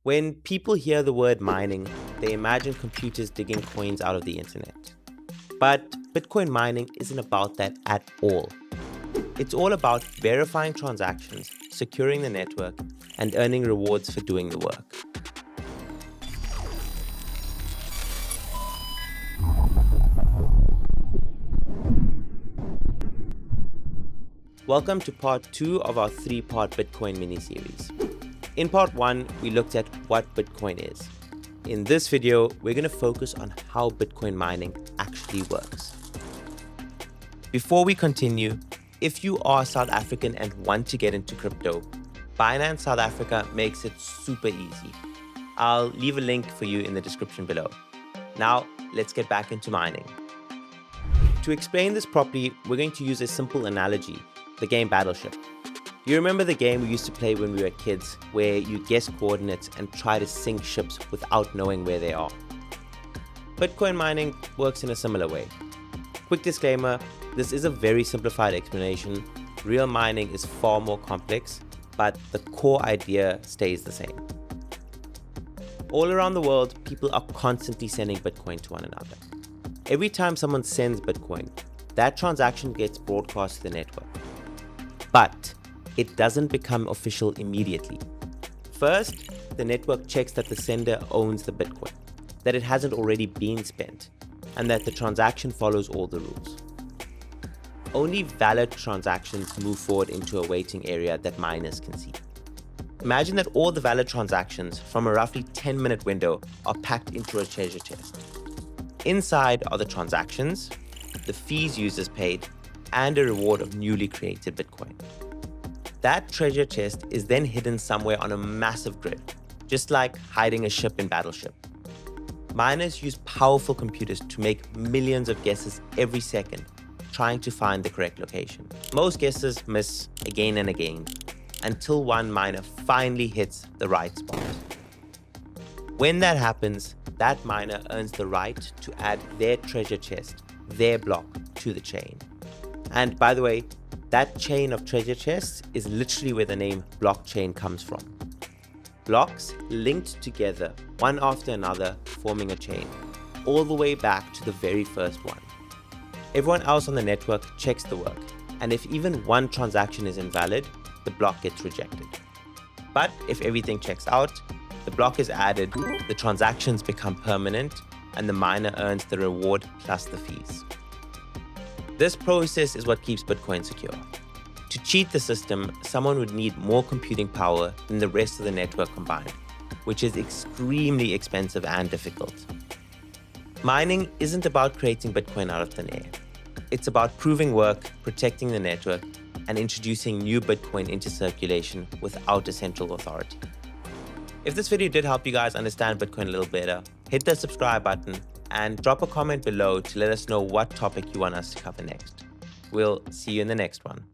When people hear the word mining, they imagine computers digging coins out of the internet. But Bitcoin mining isn't about that at all. It's all about verifying transactions, securing the network, and earning rewards for doing the work. Welcome to part 2 of our 3-part Bitcoin mini-series. In part 1, we looked at what Bitcoin is. In this video, we're going to focus on how Bitcoin mining actually works. Before we continue, if you are South African and want to get into crypto, Binance South Africa makes it super easy. I'll leave a link for you in the description below. Now, let's get back into mining. To explain this properly, we're going to use a simple analogy, the game Battleship. You remember the game we used to play when we were kids, where you guess coordinates and try to sink ships without knowing where they are? Bitcoin mining works in a similar way. Quick disclaimer, this is a very simplified explanation. Real mining is far more complex, but the core idea stays the same. All around the world, people are constantly sending Bitcoin to one another. Every time someone sends Bitcoin, that transaction gets broadcast to the network. But it doesn't become official immediately. First, the network checks that the sender owns the Bitcoin, that it hasn't already been spent, and that the transaction follows all the rules. Only valid transactions move forward into a waiting area that miners can see. Imagine that all the valid transactions from a roughly 10-minute window are packed into a treasure chest. Inside are the transactions, the fees users paid, and a reward of newly created Bitcoin. That treasure chest is then hidden somewhere on a massive grid, just like hiding a ship in Battleship. Miners use powerful computers to make millions of guesses every second, trying to find the correct location. Most guesses miss again and again, until one miner finally hits the right spot. When that happens, that miner earns the right to add their treasure chest, their block, to the chain. And by the way, that chain of treasure chests is literally where the name blockchain comes from. Blocks linked together, one after another, forming a chain, all the way back to the very first one. Everyone else on the network checks the work, and if even one transaction is invalid, the block gets rejected. But if everything checks out, the block is added, the transactions become permanent, and the miner earns the reward plus the fees. This process is what keeps Bitcoin secure. To cheat the system, someone would need more computing power than the rest of the network combined, which is extremely expensive and difficult. Mining isn't about creating Bitcoin out of thin air. It's about proving work, protecting the network, and introducing new Bitcoin into circulation without a central authority. If this video did help you guys understand Bitcoin a little better, hit the subscribe button and drop a comment below to let us know what topic you want us to cover next. We'll see you in the next one.